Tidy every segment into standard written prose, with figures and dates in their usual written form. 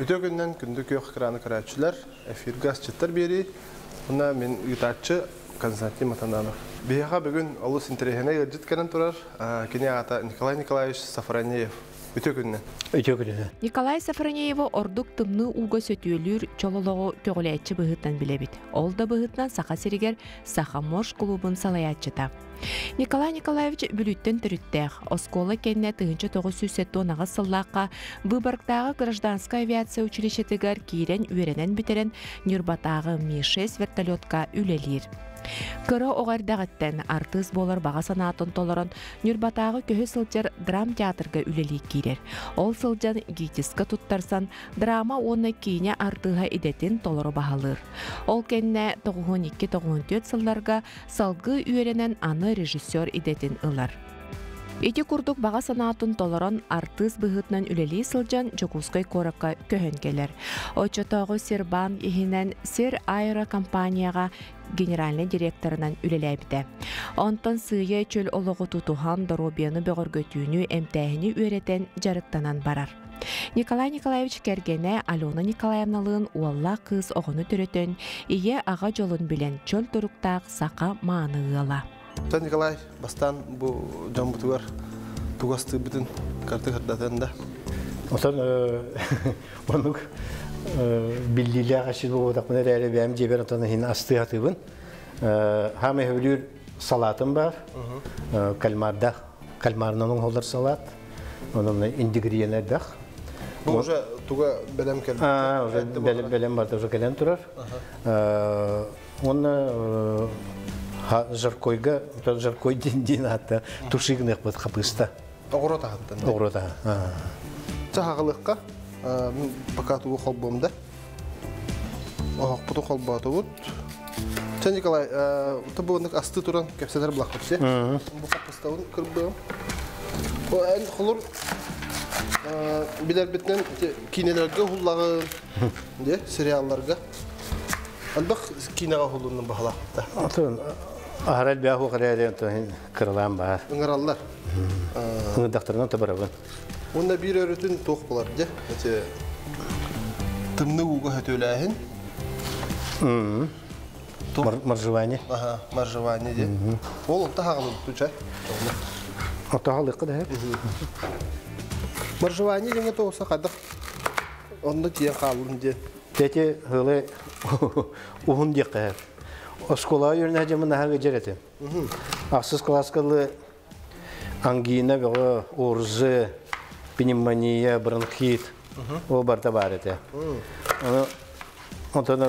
Bütün günden gündük yok kıranı kıraççılar, efirgaz çıtır biri. Buna men yutaççı Konstantin Matandanov. Biyaha bugün Alus interehine gelcit kanan turar. Kine ata Nikolay Nikolaevич Safraniev. Bütün günden. Николай Сафронеева ордук тымны уга сөтүөлүр чололого төгөлөчү быһыттан билебит. Ол да быһыттан саха серигер Сахаморш клубун салаячыта. Николай Николаевич бүлүттен түрүттэх. Оскола кенне 1970 сыллакка Выборгтагы гражданская авиация училищетигер кирен үйренен битерен Нюрбатагы Ми-6 вертолетка үлелир. Кыра оғардағыттен артыз болар баға санатын толырын Нюрбатағы көһі сылжар драм театрға үлелі кейдер. Ол сылжан гитиска туттарсан драма оны кейіне артыға идетін толыры бағалыр. Ол кенне 92-94 сылларға салғы үйеренен аны режиссер идетін ылар. Эти курдук баға санатын толорон артыз быһытнан үлели сылжан Жокускай коракка көһөн келер. Очотогы Сербан ихинен Сер Аэро компанияга генеральный директорынан үлеләбите. Онтон сыя чөл ологу тутухан доробияны бөгөргөтүүнү эмтәһини үйрәтен жарыктанан барар. Николай Николаевич кергене Алена Николаевналыын уалла кыз оғыны түрөтөн ие ага жолун билен чөл туруктаак сака maaныыла. Sen Nikolay bastan bu jambutugar tugastı bütün kartı kırdatında. Ondan onu billiler aşırı bu da bana değerli bir amca ondan hin astı hatırın. Hem evlür salatım var. Kalmardan olur salat. Onun indigriyeler de. Bu уже tuga belem keldi. Belem var da уже gelen turar. Onu жаркойга, тот жаркой дин ата тушигнек бат капыста. Огорота хаттан. Огорота. Чахагылыкка пока тугу холбомда. Ох, поту холбату вот. Sen Nikolay, tabi onun astı turan kepseler bırakmıştı. Bu kapıstavun kırбы. O en olur biler biten kinelerge hullagı diye seriallarga. Albaq kinega hullunun bahala. Atın aharal bir ahu karayden tohin kırılan var. Ingarallar. Onu doktordan tabarabın. Onda bir öğretin toq bular diye. Mesela tımны ugu hötölähin. Marjavani. Aha, marjavani diye. Ol tahagılı tuçay. O tahalıqı da hep. Marjavani diye toğsa qadık. Onda tiye qalın diye. Tete hılı uhun diye. Oskola yürüne hacımın daha geceretim. Aksız klaskalı angina ve orzu, pneumonia, bronхит, o barda var ete. Ondan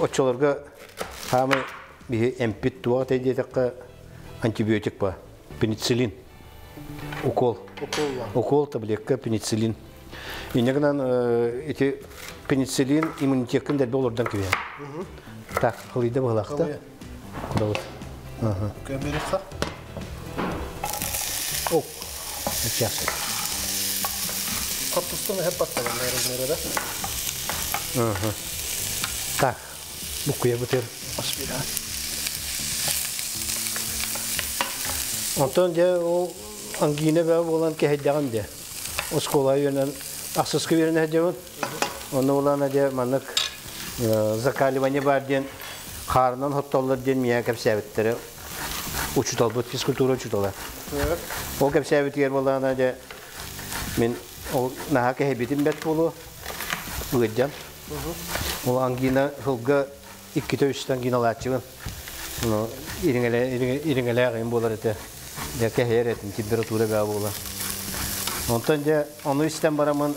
o çolarga hamı bir empit tuğa teyzedik antibiyotik var, penicillin, ukol tabletka penicillin. İnegden eti penicillin imunitetin de dolurdan kiviye. Tak, halide bağlaqta. Doğru. Aha. Gömerikha. Oh. Сейчас. Kapustunu hep patladı nerede? Aha. Tak. Bu kuya bitir. Aspira. Ondan ya o angine ve olan ki hedyan de. O skola yönen aksız ki yönen hedyan. Onu olan de manık zakaливание var diyen karnından hotollar diyen miye kapsayetleri uçutal bu fiskültüre uçutalar. O kapsayet yer olan de min o nahak hebetim bet bulu uyacağım. O angina hılga iki tövüşten ginalatçığın. Onu iringele ayın bolar ete. De keher etin temperatüre gâb ola. Ondan de onu isten baramın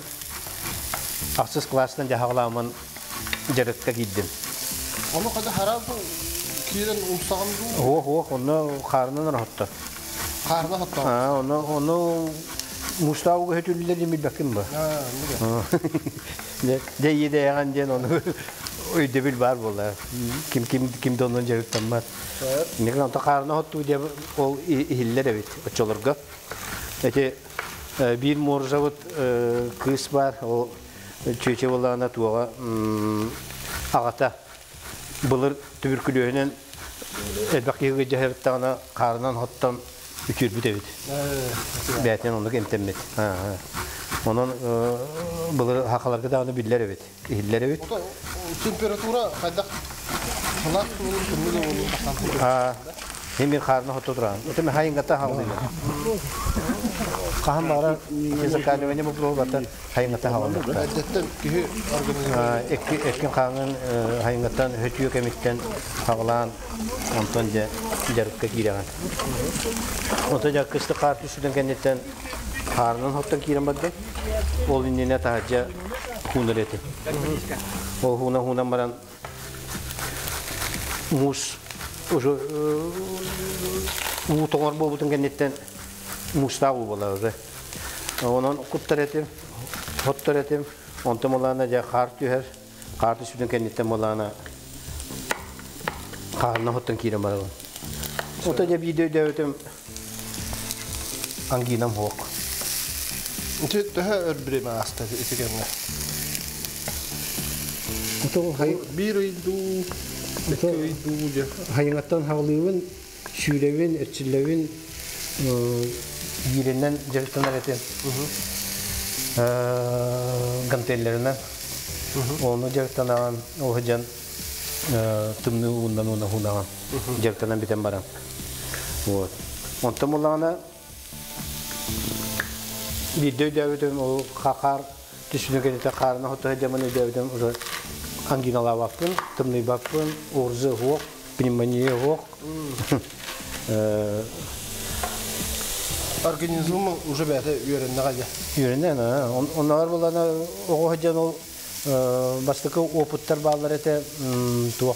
aksız klasından cahağlamın jarıkka gittim. Onu kadar harap kiren umsağımdı. Onu karnından rahattı. Karnı hatta. Onu Mustafa götürdüler mi bakayım ba. De yedi yagan den onu öyle bir var bola. Kim dondan jarıktan var. Ne kadar ta karnı hattı diye o hiller evet açılırga. Ete bir morzavut kız var o çöçe olana tuğa ağata bulur tübürkülüğünün elbaki cehertana karnından hattan üçür bir devit. Beyten onu entemmet. Onun bunu hakalarga da onu biller evet. İhiller evet. Температура кайда? Халат болуп турмуду болуп Ha. Hem bir karnı hotu duran. Öte mi hayın gata havlıyla. Kaham bara bize kalivene bu probata hayın gata havlıyla. Әдәттә киһи организм Ekin kanın hayın gatan hötüyü kemikten havlan ondan jarıkka giren. Ondan ja kısты kart üstünden kendinden karnın hottan giren badı. Ol indine tahacca hunar eti. O huna baran mus уже утоңор болбутун кеннеттен мустагу болабыз. Онон куттар этим, хоттар этим, онто молана жа карт юер, карт үстүн кеннеттен молана карны хоттан кирен барабы. Ото жа видео дөтөм ангинам хок. Инде тәһә өрбреме аста итегәнгә. Ото хай Бир үйдү, ике үйдү же. hayıngаттан хавлыбын, шүребин, эрчилебин йиреннен жыртынар этем. Гантеллеринен. Onu jırtanan o hıcan tümnü undan hundan jırtanan biten baran. Вот. Ondan mulana video dövdüm o kakar düşünürken de karnı hotu hıcamını dövdüm o anginalar bakın, tümnü bakın, orzu hok, pneumonia hok. Организмы уже бәте үйренне кайда. Yüründen ha. Onlar bulana o hıcan o baştaki oputlar bağlar ete tuğ.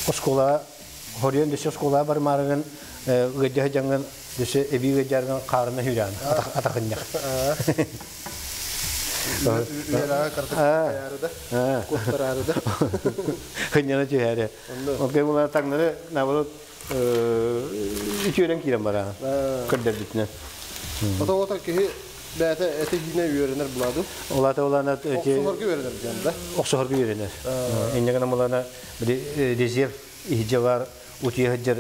Oskola, horiyon düşe oskola var margen gece hıcanın düşe evi gecerin karnı hüran atakınyak. Yara kartı yarıda. Kutlar yarıda. Hıncana çöğere. Okey bunlar takları ne var? İçören kiren bara. Kırdır bitne. Ota ki bәте эте гине үйренер булады. Olata olana Оксугорга үйренер дигәндә. Оксугорга үйренер. Иннегә намалана bir резерв ihce var. Utiye hıcır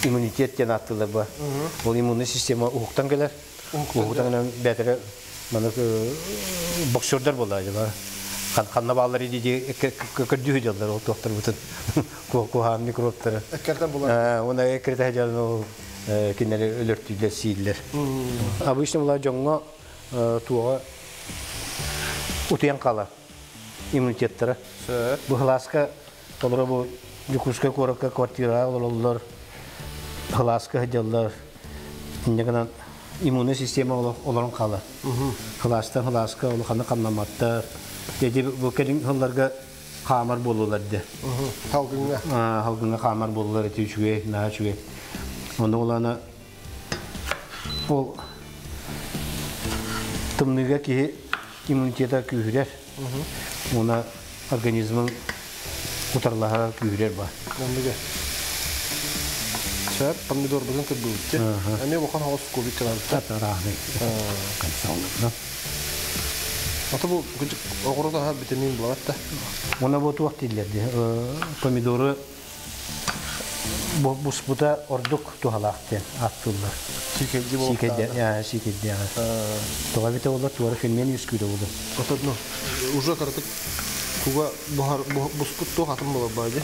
immunitet diye attılar bu. O immün sistemi hukuktan gelir. Hukuktan betere bana boksörler buldu acaba. Kanına bağları diye kırdıyor diyorlar o doktor bütün. Kuhan mikropları. Ekkerden bular. Ona ekrete hıcırın o kinleri ölürtüyle siyirler. Ama işte bunlar jonga tuğa utiyan kala immunitetleri. Bu halaska olur bu yukuska koraka kvartira olurlar. Halaska hıcırlar. Ne kadar immün sistemi olan kala. Halaska olur kanı kanlamatta. Dedi bu kedin hılarga kamar bolurlardı. Halkına kamar bolurlar eti üçüge, na üçüge. Onda olana o tımnıga ki immuniteta kühürer. Ona organizmin kutarlaha kühürer var. Tımnıga. Şer pomidor bizin kıbıldı. Ane bu kan havas kobi kılardı. Tatarahne. Kansalına. Ata bu gıcık oğurda ha vitamin bulatta. Ona bu tuğat dillerdi. Pomidoru bu sputa orduk tuhalakten attılar. Şikayetçi bulup da. Şikayetçi ya. Tuğa bite olur tuğra filmen 100 kilo oldu. Ata no. Уже kartık kuga bahar bu sput to hatım bula baje.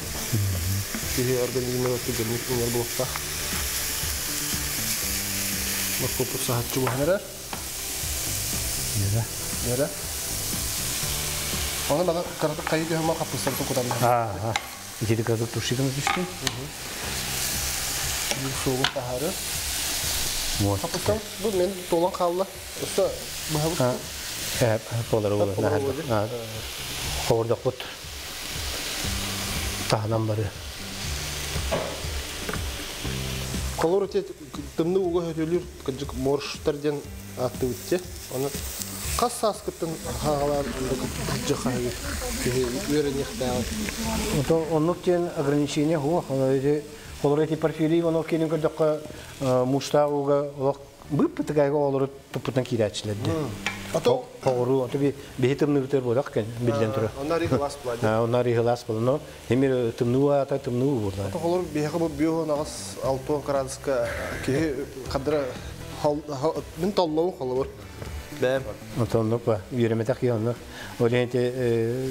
Ki organizmde vakti gelmek iner bulupta. Bak bu sahatçı bu hanere. Nere? Ona bana kartık kayıt hemen kapısını kutarlar. Ha. İçeri kartık tuşikimiz düştü. Soğuk taharı. Kapısın bu men dolan kaldı. Usta bu Ha. Evet, olur. Ha. Orada kut. Tahlan barı. Kolor öte tımны uga hötülür gıcık morştardan attı bitti. Onu kas saskıtın havalar gıcık hayır. Öğreniyek daha. Onun için ограничение huwa. Kolor öte perfili onu kenin kadar mustavuga bu tıkayga olur tuputan kiraçladı. Ato Doğru, tabii bir tımnı biter bolak kan bilden tura. onlar ihlas buladı. Onlar ihlas bulunu. Hemir tımnı ata tımnı burada. Ato kolor bihe bu biyo nagas alton karadiska ki kadra Мен таллауын қалабыр. Бәм. Отонлук ба, үйреметек йонлук. Оленте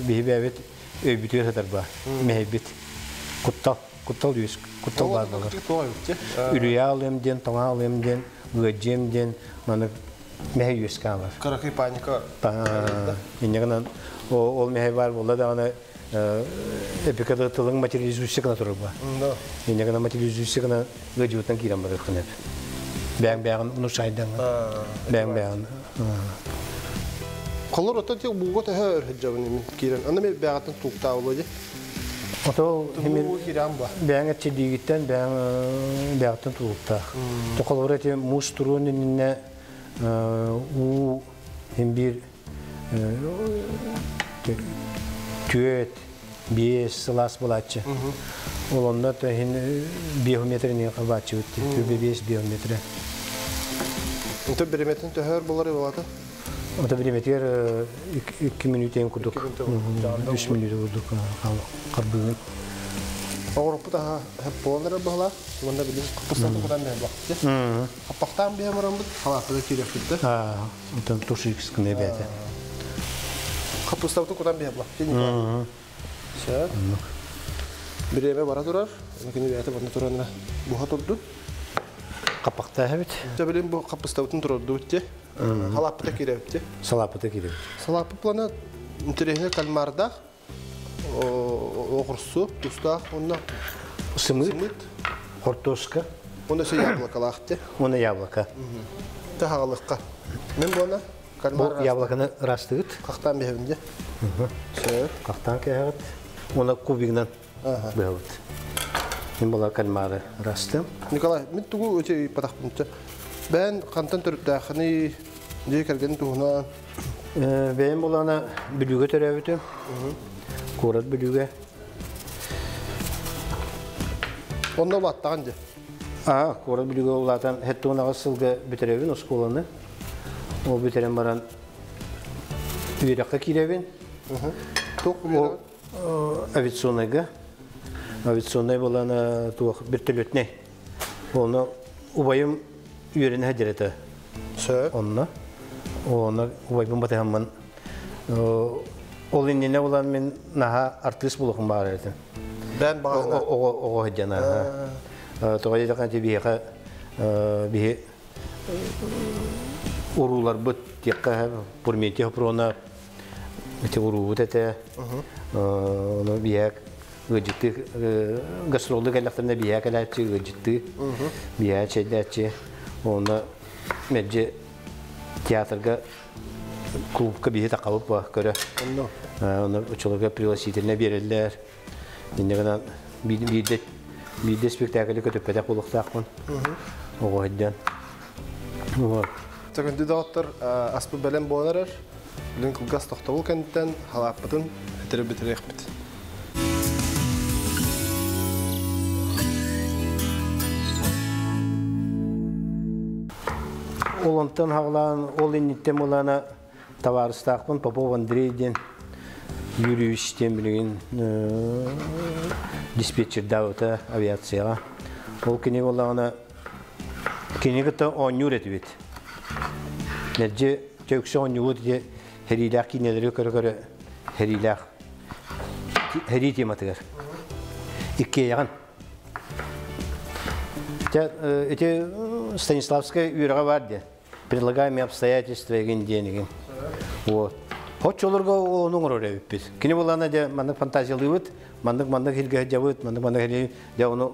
бихибәбет өйбүтер хатар ба. Мехбит. Куттал дүйс, куттал бар булар. Үрүя алымден, тоңа алымден, гыджемден, маны мехи юскалар. Каракый паника. Иннегенен ол мехи бар булда да аны эпикада тылың материализующий турар ба. Иннегенен материализующий гына гыджутан кирам бар хынеп. Бәң-бәң нушайдан. Бәң-бәң. Қалар ота тек бұға тәхәр хәджабын кирен. Аны мен бәғатын туқта олады. Ото хемир кирен ба. бәң әтчедигиттен бәғатын туқта. Тоқалар әте муш туруынынне у хембир түйет, бес сылас болатчы. Ол онда тәхін биометріне қабатчы өтті. Төбе 5 биометрі. Онта береметін тәхәр болары болаты? Ота биометр 2 минутен күдік. 3 минут күдік қарбығын. Ауырпы таға әп боланары бағла. Онда білім қапыстатын құдан бәм бақты. Қапақтан бәм ұрам бұд, қалапыда керек күтті. Онтан тұшы екісікіне бәді. Қапыстатын құдан бәм бақты. Шәр. Біреме бара тұрар. Өкені бәті бәріне тұранына бұға тұрды. Қапақта әбет? Білім бұл қапыстатын тұрарды өтте. Қалапыда керек өтте. Салапыда керек. Салапы планы интерегіне кальмарда оғырсу, тұста, онына Сымыт, хортошка. Онда сей яблокалақты. Оны яблока. Тағалыққа. Мен бұна кальмар Бұл яблоканы растығыт. қақтан бәуінде. Қақтан кәғыт. Оны кубигнан бәуіт. Мен бұла кальмары растым. Николай, мен тұғы өте патақ бұнты. Бән қантан түріптәқіні жей кәргені тұғына. Бәйін бұланы бүліге төрәуіті. Қорат бүліге. Онда ұлаттаған же? Қорат бүліге ұлаттан әтті онаға сылғы бүтірәуін осколаны. Ол бүтірен баран үйраққа керәуін. Тоқ үйраққа? Авиационныйға. Авиационный бұланы туақ бір түлетіне. Оны ұбайым үйрені әдіреті. Сөп? Онына. Оны ұбайым батығамын. Ол иннене болан мен наға артист болуқым бар әдін. Бән бағына? Оғы әдіна. Тоға едіған те бейі ұрулар бұт текқа пұрметі ғыпырона ұруғыт әті. Оны бейәк ғыджытты, ғасыролды кәліқтарына бейәк әләтші, ғыджытты, бейәк шәдәтші. Оны мәджі театрға клубқа бейі тақалып ба көрі. Оны ұчылығы пригласительіне берілдер. Ендігінен бейді спектаклі көтіппәдәк болуқтақпын. Оғы әдден. Тәкінді дағыттар аспы бәлем боланарар. Білін қылғас тоқтауыл кәнттен халаппытын әтірі-бітірі әқпіт. Олантан хағылан, ол инниттен болана товарыстақпын Попов Андрейден, Юрьевичтен білген диспетчер дауыта авиацияға. Ол кене болағына кенегіті оңнюр әті бет. Нәрже төксі оңнюр әті хәрилақ кенелері көрі хәрилақ. Хәри тематығар. Икке яған. Эти Станиславская үйріға барды. Предлагаемые обстоятельства еген денеген. Вот. Хоть оларға оның ұрыр өппіз. Кені болағына де мандық фантазиялы өт, мандық елге жауыт, мандық елге де оны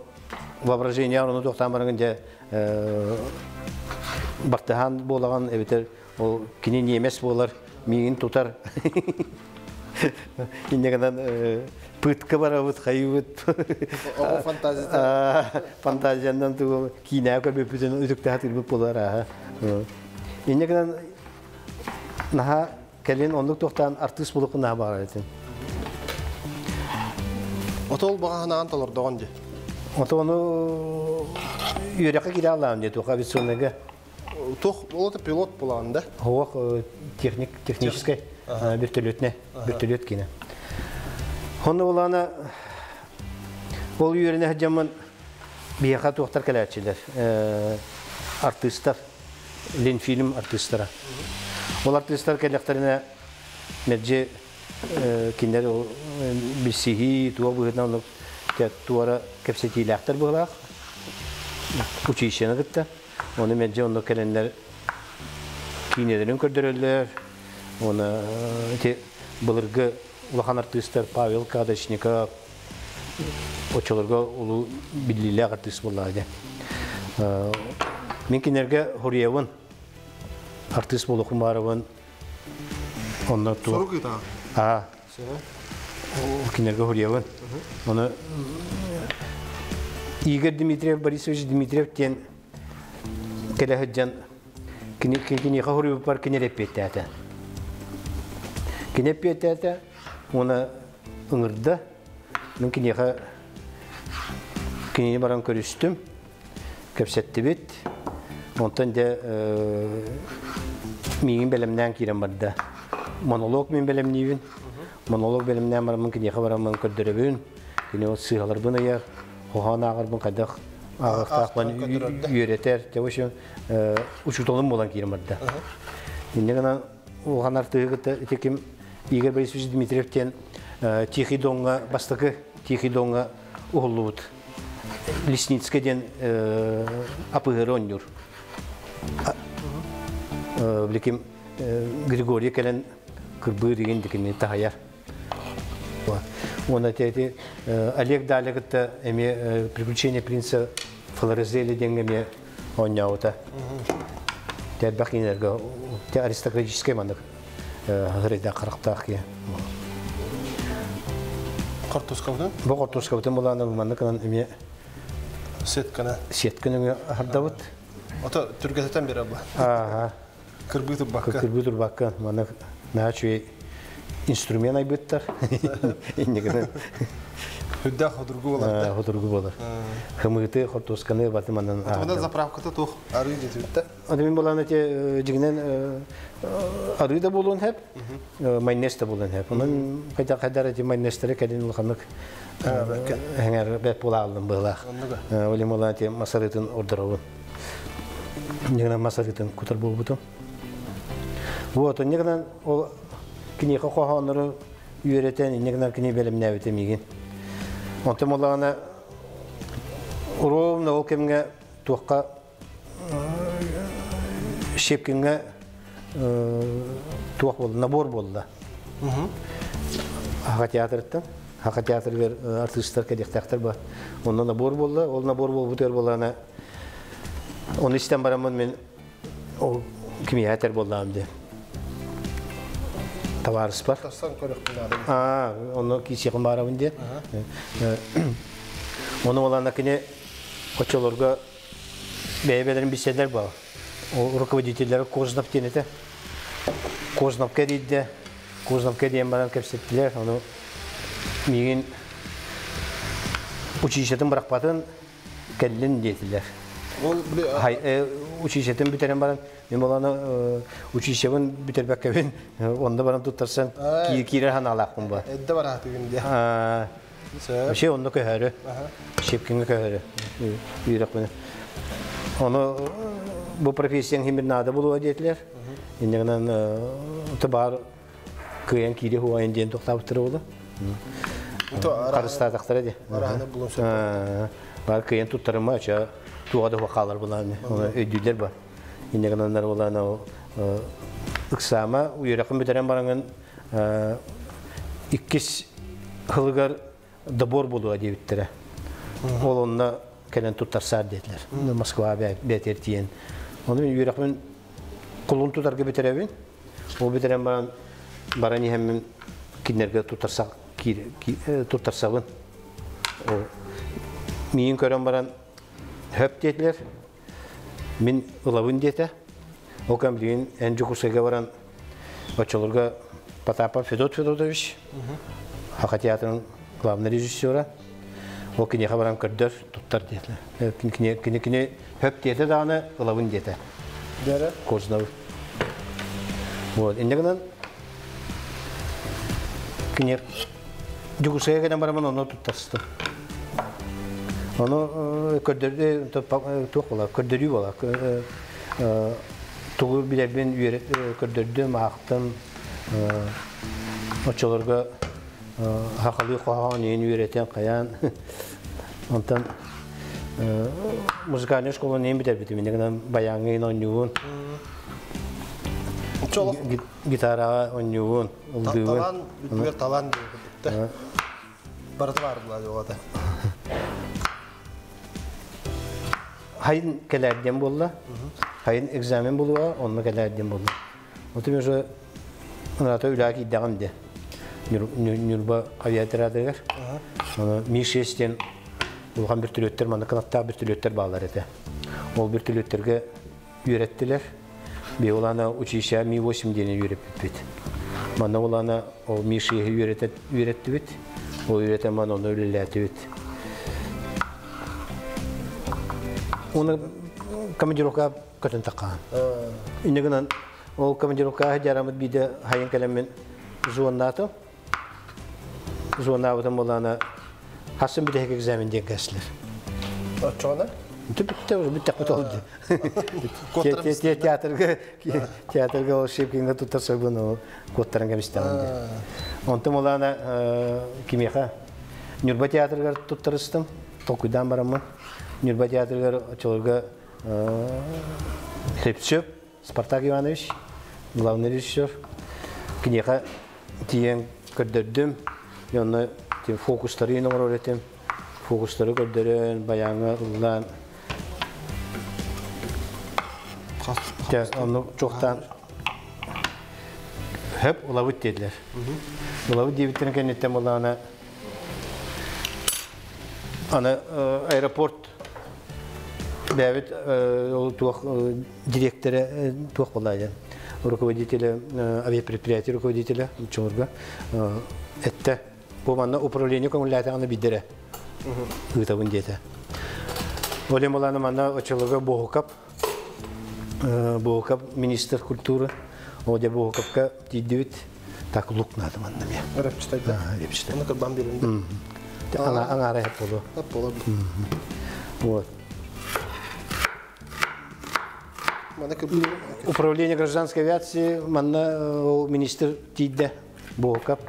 воображение оны тоқтан барыңын де бақтыған болаған әбетер ол кені немес болар, миын тұтар. Иннегенен пытка бар авыт, хайывыт. Оғы фантазия. Фантазияндан туғы кейінәу көбеппізен үдікті хатырбып болар. Иннегенен наға кәлен ондық тоқтан артыс болуқы наға бағар әтін. Оты ол бағанаған талар доған же? Оты оны үйрекқа келе алам де тоқ авиационныға. Тоқ олаты пилот болағында? Оқ техническай бір түлет кені. Оны оланы ол үйеріне жаман бияқа тоқтар кәләтшілер, артистар. Ленфильм артисттары. Ол артисттар келектеріне мерже кинер бисихи туа бұғытна туара кепсетилектер бұғылақ. Училищені кітті. Оны мерже оны келендер кинедерін көрдірілер. Оны бұлырғы улахан артисттар Павел Кадочников очолорга улу биллилер артист болады. Мен кинерге Хуриевын артист болуқым барывын. Сору кыта. Кинерге Хуриевын. Оны Игорь Дмитриев, Борисович Дмитриев тен келеһиджан кинеха Хуриев бар кинереппеттәте. Кинереппеттәте оны ыңырды. Мен кинеха кинене баран көрүстүм. Көпсетті бет. Онтан да менің бәлемнен керем барды. Монолог мен бәлемнейбін. Монолог бәлемнен барамын кинеха барамын көрдіребін. Кине ол сыйғалар бұн аяқ. Хоған ағыр бұн қадақ. Ағықтақпан үйретер. Тәуіші ұшытолым болан керем барды. Менен оған артығы текім Игорь Борисович Дмитриевтен Тихий Донға, бастықы Тихий Донға ұғылы бұд. Лесницкеден апығыроннюр. Білікім Григорий кәлін күрбі деген декеме тағаяр. Оны тәйті Олег Далегітті әме приключение принца Флорезели денгеме оңяуыта. Тәлбәқ енергі аристократический мандық ғырайда қарықтақ ке. Қартусқавды? Бұл қартусқавды боланы мандық әме Сеткінің ардабыт. Ото түргететен бері абла. Кырбытыр баққа. Кырбытыр баққа. Мана нәчуе инструмент айбыттар. Хүдді қодырғы болар. Қодырғы болар. Қымыты қортосқаны баты манан. Отымында заправката тоқ ары жетіпті. Мен боланы те жігінен ары да болуын әп, майнес да болуын әп. Онын қайдар әте майнестері кәден ұлғанық әңер бәп бола алдым бұғылақ. Олем оланы те масарытын ордырауын. Негінен масарытын күтір бол бұтым. Вот, негінен ол кінеқі қоғаныры үйретен, негінен кіне бәлім нәуітем еген. Онтым олағына ровно ол кемге туаққа шепкенге туақ болды, набор болды. Аға театрыттың. Аға театргер артисттар кәдектақтар бар. Онда набор болды. Ол набор бол бұтер болағына. Оны істен барамын мен кемеятер болдағым де. Таварыс бар. Тастан көрік бұлады. Оны кейсеқін барамын де. Оны олағына кене қочоларға бәйбәлерін беседер бар. Руководителері Кознов денеті. Козновка дейді. Козновка дейін баран көпсеттілер. Оны меген училищетін бірақпатын кәлін дейтілер. Училищетін бітерен баран, мен боланы училищетін бітербәк кәбін, онда баран тұттарсан кейрер хан алақпын ба. Әдді бар аты күнде. Ше онда көйәрі, шепкенге көйәрі. Үйрек бұны. Оны бұл профессияң хемірнады болуға дейтілер. Ендігінен тұбар көйен кейре хуайын дейін тоқтабыттыры олы. Қарыста тақтыр әде. Бар көйен тұттарыма туғады хуақалар боланы. Өйділер бар. Ендігінен оланы ұқсама үйрекін бітірен бараңын 2 ғылығар добор болуға дейбіттірі. Ол онына кәлін тұттарсар дейділер. Москва бәтер тиен. Оны мен үйрекін құлын тұтарға бітірәбін. Ол бітірен баран ехеммен кенерге тұттарсағын. Мейін көрен баран хөп дейділер. Мен ұлавын дейді. Ол кәмдейін ән жүкісіге баран Очолырға Потапов Федот Федотович. Ақа театрының главный режиссера. Ол кенеға баран көрдір тұттар дейділер. Кене хөп дейді дағаны ұлавын дейді. Кознов. Вот. Индегнан кинер жүгүсөйө кеден барамын оны туттарсты. Оны көрдөрдө ток бола, көрдөрүү бола. Tuğur bile ben kördürdüm, aktım. Oçolarga hakalı koğan yeni öğreten kayan. Ondan müzikal şkola neyim biter bitim. Ne bayangın oynuyorsun. Gitara oynuyorsun. Talan, bir talan diyor. Barıtı var bunlar o da. Hayın kelerden bolla. Hayın egzamin buluğa, onunla kelerden bolla. Otum yoşu onata ülaki iddiağım de. Nürba aviatörler. Onu Mişesten bulgan bir türlütler, bana kanatta bir türlütler bağlar ete. O bir türlütlerge öğrettiler. Bir olana uçuşa Mi-8 diye öğretip bit. Bana olana o Mişe'yi öğretti bit. O öğreten bana onu öğreletti bit. Onu командировка kötün takan. İnegenen o командировка jaramit bir de hayın kalemin zonnato. Zonnato olana hasım bir de egzamin diye geçler. Çoğuna? Tabii bir taklit oldu. Tiyatrga o şevkinga tutarsa bunu kottaranga mistamdı. Ontum olana kimya Nürba tiyatrga tutarыстım. Tokuydan baramın. Nürba tiyatrga açılırga Хлебчев Спартак Иванович, главный режиссер. Кинеха тиен көрдөрдүм. Яны тиен фокустары номер öğretim. Fokusları gördüren bayanı ulan. Onu çoktan hep olavut dediler. Olavut diye bitirin kennetten olana ana aeroport David директора тух болайын. Руководителя авиапредприятия, руководителя Чорга. Это по манна управлению коммуляторами бидере. Это вендета. Оле молана манна очолога Богокап. Богокап министр культуры. Оде Богокапка тидивит так лук надо манна мне. Репчитай. Да, репчитай. Ну как бамбирин. Ана репполо. Репполо. Вот. Управление гражданской авиации, манна министр Тидде Богокап.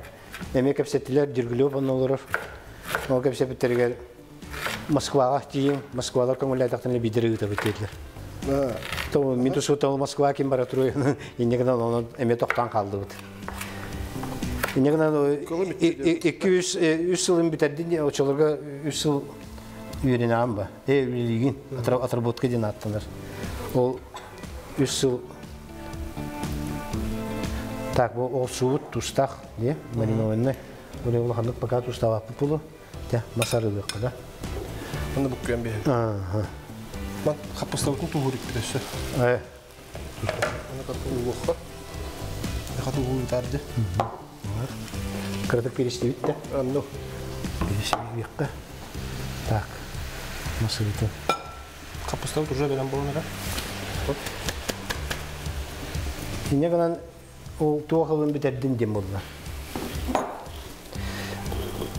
Эме кепсеттилер Диргулев онолоров. Ол кепсеттилер Москвага тиим, Москвалар коммуляторны бидири үтөбүттүлөр. То мен тусутал Москва ким бара туру. Инегенен оны эме токтан калды бут. Инегенен 200 жылын битерди, очолорго 3 жыл үйренем ба. Үйлигин отработка ден аттылар. Ол 3 жыл так ол суут тустак, не? Мариновенне. Оле улаханып пока тустава пулу. Те масарылык да. Аны бу көмбе. Ман хаппастабытын тугурик билесе. Аны капулуха. Хату гуйтарды. Кырдык перешти битти. Анно. Перешти бикка. Так. Масырыты. Хаппастабыт уже берем болон да. Инегенен ол туохылын битердин дем болду.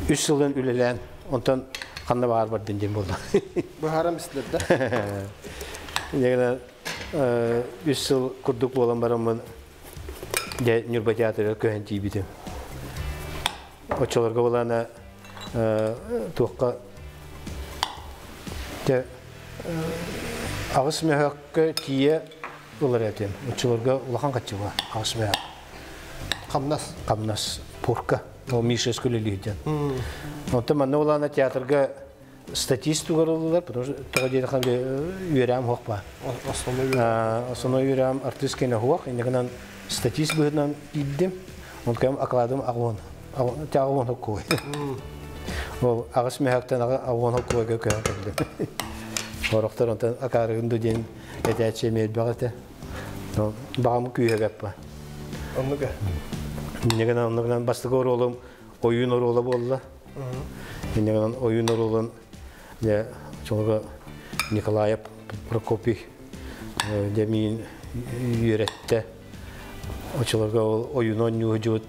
3 жылдан үлелен, онтан қанда бар дем болды. Бұл харам істерді? Инегенен 3 жыл күрдік болан барамын Нюрба театры көхен тейбейді. Очоларға боланы туаққа ағыс мәхаққа тие олар әтем. Очоларға ұлақан қатчыға ағыс мәхақ. Қамнас. Пурка. Ол Миша скулелиден. Онта манна олана театрга статистика роллар, потому что тогда где-то ханде юрам хохпа. Основной юрам артистский на хох, иногда статист будет нам идем, он кем акладом агон. Агон хокой. Ол агас мехактан агон хокой гөкө. Орохтор онта акарынды ден этече мед багата. Но багам күйөгөппа. Оннуга. Инегенен оннуган бастыгы оролум oyun orolu boldu. İnegenen oyun orolun ya çoğu Nikolayev Prokopy demin öğretti. Oçularga oyun oynuyor.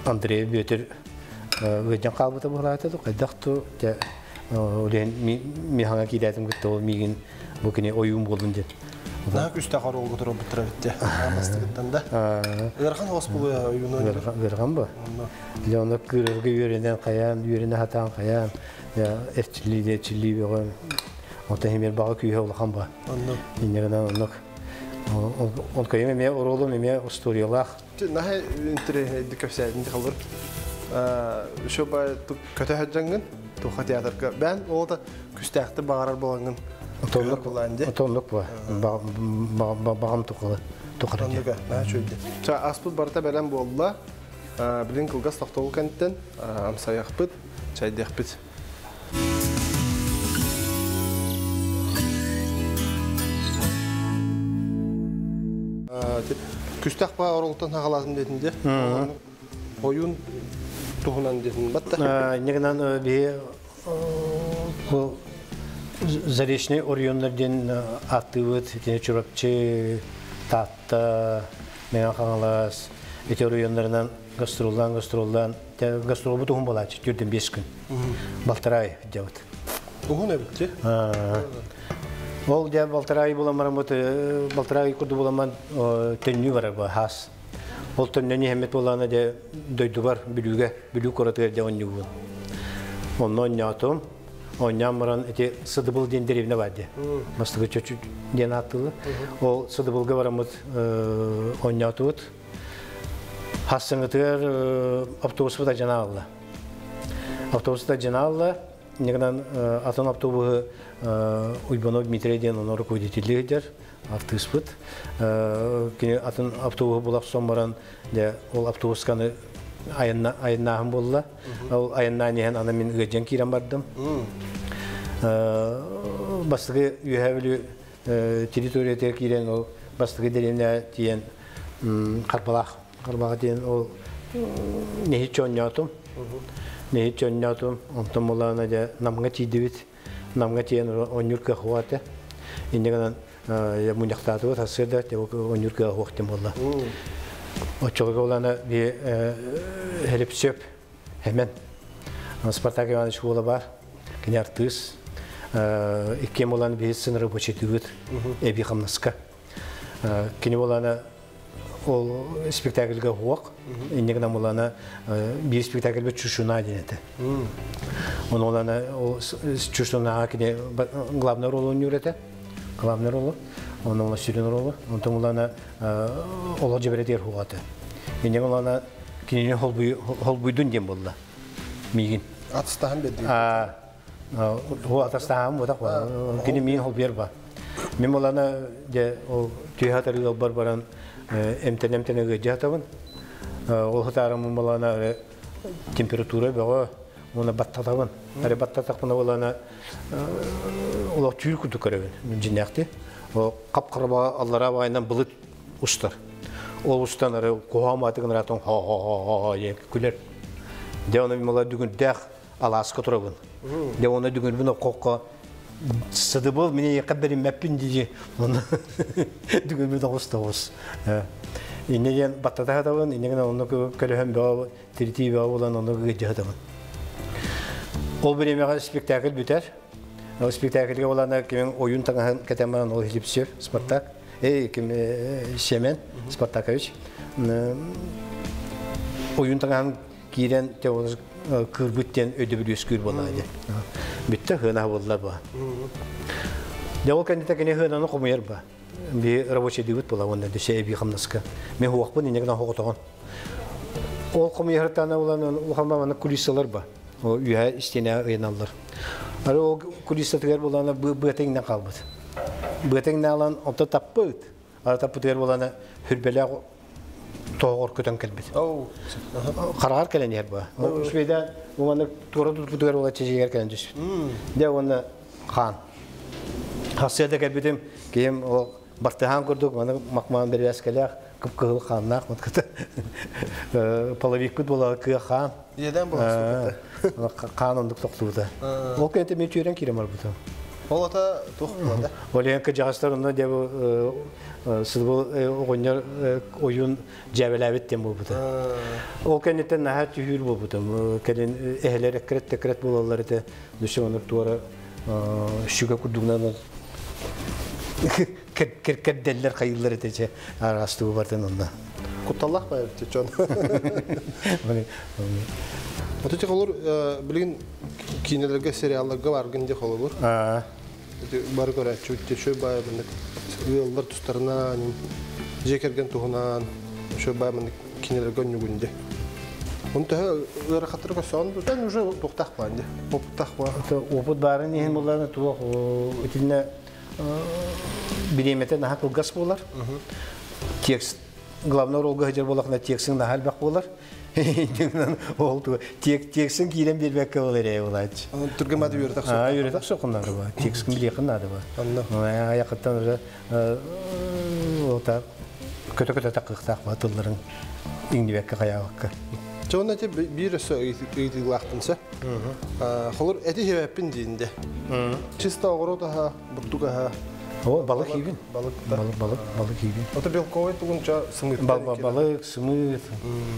Andrei Böter geçen kalbıta buğraydı. Kadaktu ya olen mi hanga kidadım gitti o migin bugün oyun bolunca. Нах күстә карол гытыр битре битте. Амастыгыттан да. Ярхан хоспулы юнон. Верган ба. Леонда күрөргө үйренен каян, үйрене хатан каян. Я эрчилиде чили бөгөн. Ота хемер бага күйө улхан ба. Иннегенен онок. Он кайме ме оролу ме историялах. Нах интере дикәсәдин дикалыр. Шоба көтө хаҗангын, туха театрга. Бән олда күстәхте багарар болган. Отонлук буланды. Отонлук ба. Багам тукалы. Тукары. Нах чөйдө. Та аспут барта белән булла. Билин кылгас тактол кенттен амсаяхпыт, чайдехпыт. Күстәх ба оролтан хагалазым дединде. Oyun tuhunан дедин батта. Негенен би заречный орионнардан актывыт, тине чурапчы, татта, мен хагалас, эти орионнардан гастролдан, гастрол бу тухун балачы, жүрден 5 күн. Балтарай дебит. Тухун эбитти? Ол де Балтарай буламарам Балтарай курду буламан төннү бар ба хас. Ол төннү хемет буланы де дөйдү бар билүү коратыр де оннү бул. Оннон нятым, оннамран эти сыдыбыл дендеревне бады. Мастыгы чөчү ден аттылы. Ол сыдыбылга барамыт оннятыт. Хассыңытыр автобуста жаналла. Автобуста жаналла. Негенен атын автобусы Уйбанов Дмитрийден он руководителдер, автыспыт. Кини атын автобусы булак сомаран де ол автобусканы айыннахым болла. Ол айынна нехен ана мен гыжан кирен бардым. Бастыгы үйәбілі территорияда кирен ол бастыгы деревне тиен Карбалах тиен ол нехи чоннятым. Нехи чоннятым. Онтан молана де намга тидевит. Намга тиен онюрка хуаты. Индегенен я муньяктатыбы тасырда онюрка хуактем болла. Очолга олана би хелепсөп hemen Спартак Иванович бола бар. Киняр тыз. Иккем olan bir sınırı boşetuğut. Ebi hamnaska. Kini olana o spektaklga huak. İnnegna olana bir spektakl bir çuşuna denete. Onun olana o çuşuna kini главный rol oynuyorete. Главный rol. Onun olana sürün rol. Onun olana olaca belediye huatı. İnnegna olana kini holbuydun dem bolla. Migin. Atstahan bedi. هو أتصدقهم وتقوى كني مين هو بيربا من مولانا جا تيها تريد بربران امتن جهتون وهو ترى من مولانا تمبراتورة بقى ونا بطتون أري بطتك من مولانا ولا تير كده كريم من جنياتي وقب قربا الله رأى إنهم بلد أستر أستر أري قوامات كنراتون ها يكلر ده أنا من مولانا دكان داخ Alaska turabın. De ona düğün bunu kokka sıdıbıl mini yakabberim mapin diye onu düğün bunu ustamız. İnneyen battata hadavın, inneyen onu kalem bağ, triti bağ olan onu gecehadavın. O bir yemeğe spektakl biter. O spektaklge olana kimin oyun tanıhan kateman o hilipsir Spartak. Kim Şemen Spartakoviç. Oyun tanıhan giren teoz kırbütten ödebülüs kür bolaydı. Bitti hına bollar ba. Devo kendite kene hına komuyer ba. Bir рабочий девит bola onda de şey bir hamnaska. Me huakpun inegna hoqoton. O komuyer tane olan ulhamana kulisalar ba. O üye istene oynallar. Ara o kulisatlar bolana bu tengden qalbıt. Bu tengden alan opta tappıt. Ara tappıtlar bolana hürbela toğur kötön kelbet. Karar kelen yer ba. Şüpheden bu bana doğru tutuyor ola çeşiğer kelen düş. De ona kan. Hasiyede kelbetim ki o bartahan kurduk bana makman bir askerler kıpkılı kanlar matkata. Palavik bola kı kan. Neden bu? Kanunluk toktuğda. O kente meçüren kirem var bu. Olata toxumada. Olen ki jağıslarında de bu sıdbol oyun cevabet bu bu. O kentten nahat hür bu bu. Kelin ehler kret bolalları da düşmanlık duvara şuga kurduğundan Киркерделлер кайыллар этече арастуу бартын онда. Куталлах байбыт чон. Отучи холор билин кинелерге сериалларга баргынде холор. Бар көрәчү төшө байбын. Уйлар тустарына жекерген туһунан шо байбын кинелерге нүгүнде. Онта өр хатырга сон тан уже токтак банде. Токтак ба. Опыт барын ен буларны туох өтүнө биремете нахак газ болар. Текст главный ролга хәҗер булакна текстин нахал бак болар. Олду текстин кирен бербекке болар булач. Түргәмәдә йөрдек. Йөрдек сокыннар ба. Текстин биле кыннады ба. Аяктан уже ота көтө такыктак ба тылларын иңдибекке каябакка. Чонда те биресе ыйтыглактынса. Холор эти хеппин динде. Чисто огорода буттуга. О, балык хийгин. Балык хийгин. Ота белковый тугунча сымыт. Балык, сымыт.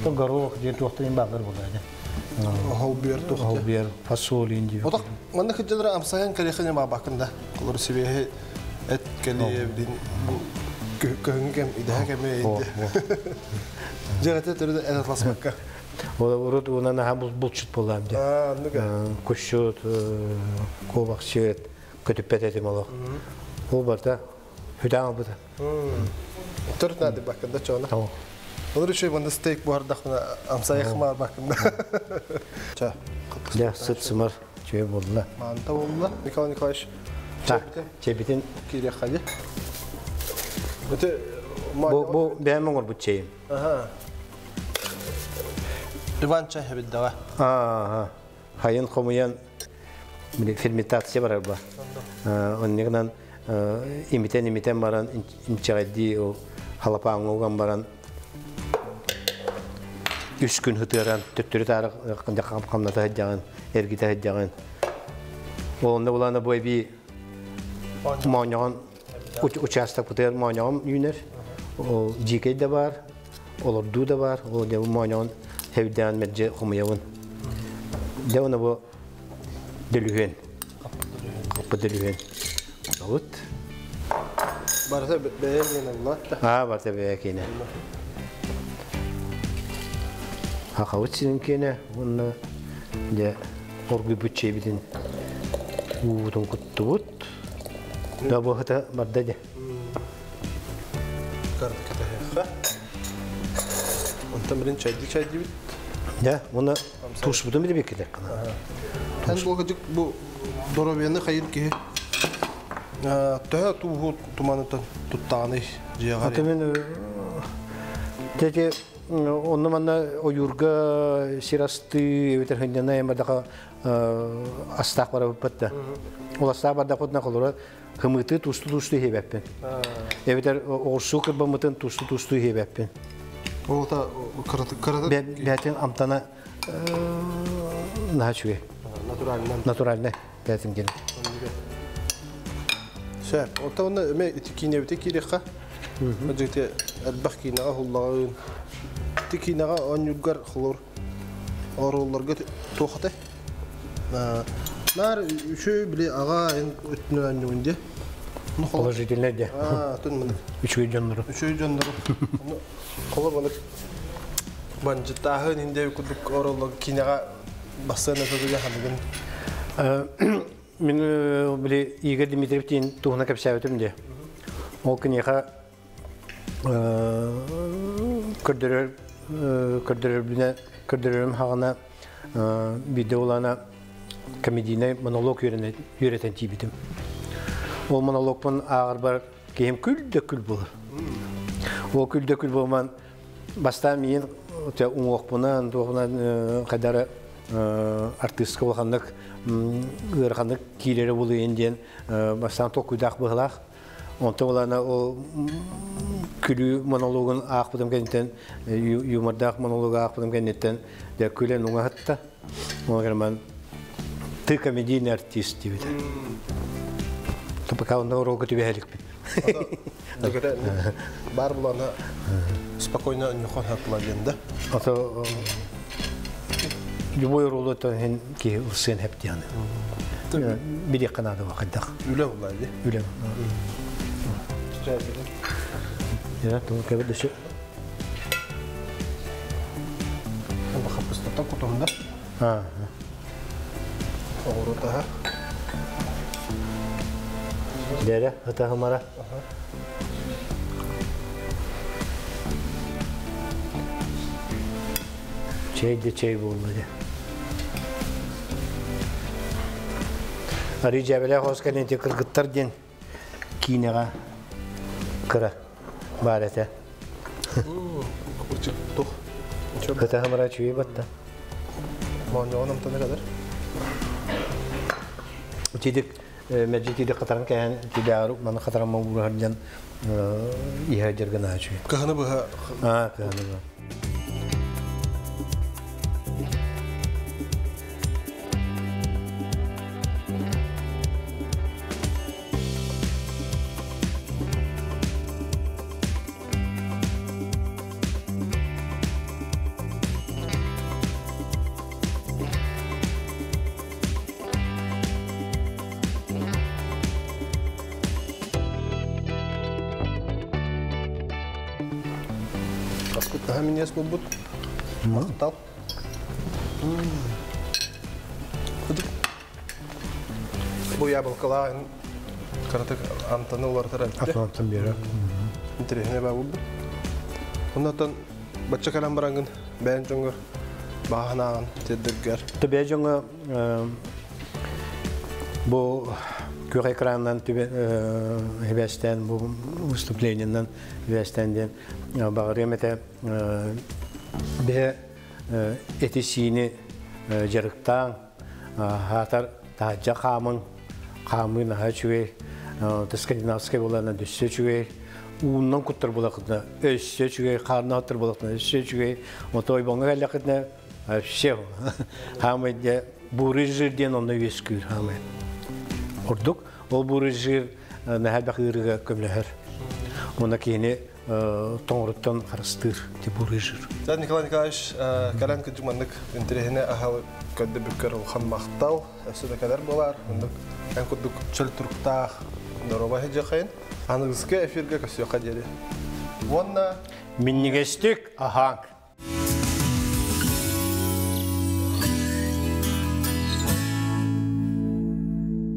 То горох, ден тохтын багыр булады. Холбер, фасоль инди. Ота мында хәҗәдә амсаган калехне ма бакында. Холор себе эт кале дин көнгем идәгәме инде. Жагата төрдә әнатласмакка. Урут унана һәм булчыт булам ди. Кушут, ковакчет, көтүпәт этем алак. Ул барда хүдәң буда. Төртнә дип бакында чона. Олар өчен монда стейк бар дахна амсаяк мар бакында. Ча. Я сытсымар чөй булды. Манта булды. Николай Николаевич. Чебитин кире хали. Өте бу бәмәң ор бу чейм. Иван чахи дава. Хайын комуян ферментация бар ба. Оннигнан имитен баран инчагадди о халапаң оган баран 3 күн хытыран төттөрү тарык кандай камната хаҗаган, эргите хаҗаган. Онда буланы бойби маňаган участок бутер маňаган юнер. О жикей да бар, олорду да бар, о де маňаган Hevden medce kumuyavun. Devana bu delühen. Kapı delühen. Davut. Barsa beğenin Allah. Barsa beğenin. Kavut sizinkine. Bununla de orgu bütçe bidin. Uğudun kuttuvut. Da bu hata bardaca. Kardı kata. Ondan birin çay dibit. Ya, bunu tuş budu bir bekler kana. Ben bu gıcık bu dorobiyanı hayır ki. Tühe tuğu tumanıtan tuttağını ciğer. Atamen teke onun bana o yurga sirastı evter hindana emada astak var patta. O astak var da patna kalora. Hımıtı tuştu hebeppen. Evter orsu kırbamıtın tuştu hebeppen. O da kırdı. Ben amtana naçuye. Naturaline. Ben gelin. Şey, o da onda me tikine bitekirika. Acıkte elbakina Allah'ın tikine on yurgar xulur. Orullarga toxta. Nar şu bile ağa en ötünün önünde. Положительно де. Тун. Üçüncü canları. Üçüncü canları. Kolay balık. Bence tahın inde kuduk oralı kinaga basana tadı yahanıgın. Min bile Igor Dimitriev'in tuhuna kapsaydım de. O kinaga kırdırırım hağına videolarına komedine monolog yöneten tipidim. O monologman ağır bar keyim kül bulur. O kül bulman basta min te umuqbunan doğunan kadar artist olğanlık ırğanlık kileri bulu enden bastan tokudaq bığlaq. Onta olana o külü monologun ağıpdım kentten yumardaq monologu ağıpdım kentten de külen ona hatta. Ona german ты комедийный артист diyor. Пока он на уроке тебе help. Бар буланы спокойно нюхан хатлаганда. Ата любой роль это ки сын hep yani. Bir kanada vakıda. Öyle vallahi. Öyle. чайдыгын. Я думаю, как бы еще. Капустата кутумда. Огурутаха. Дядя, это хамара. Чай да чай bo'ldi. Ари жабеле хоскан те кыргыттар ден кинега кыра бар эте. Курчик тух. Это хамара чуй батта. Моньоным таны кадар. Тидик мәҗитиде катаран кән тидару маны катаран мабурдан иһә жергән ачу. Каханы быга. Каханы. Ага, меня скубут. Махтал. Бу яблокала каратык антаны улар тарапты. Атмантан бері. Интересне ба булды. Оннан бачча калам барангын бән жоңгор баһанаган теддергер. Төбе жоңга бу көк экраннан төбе хебестен бу выступлениянан хебестенден багыремете бе этисини жарыктан хатар таҗа камын хачуе скандинавский булана düşsüçüе уннан куттар булакта өссөчүе карнатыр булакта өссөчүе мотой бонга лекетне все хамеде бурыжырден онда вескүр хаме ордук ол бурыжыр нахада хырыга көмләһәр мона кене тоңруттан карастыр ди бурыжыр. Зат Николай Николаевич калан кыжманнык интерехне ахал көддө бүккөр улхан мактал өсөдө кадар болар. Ондук ан кудук чөл турктах дороба хежакайн. Аныңызга эфирге көсөкка жери. Вонна миннигестик ахаң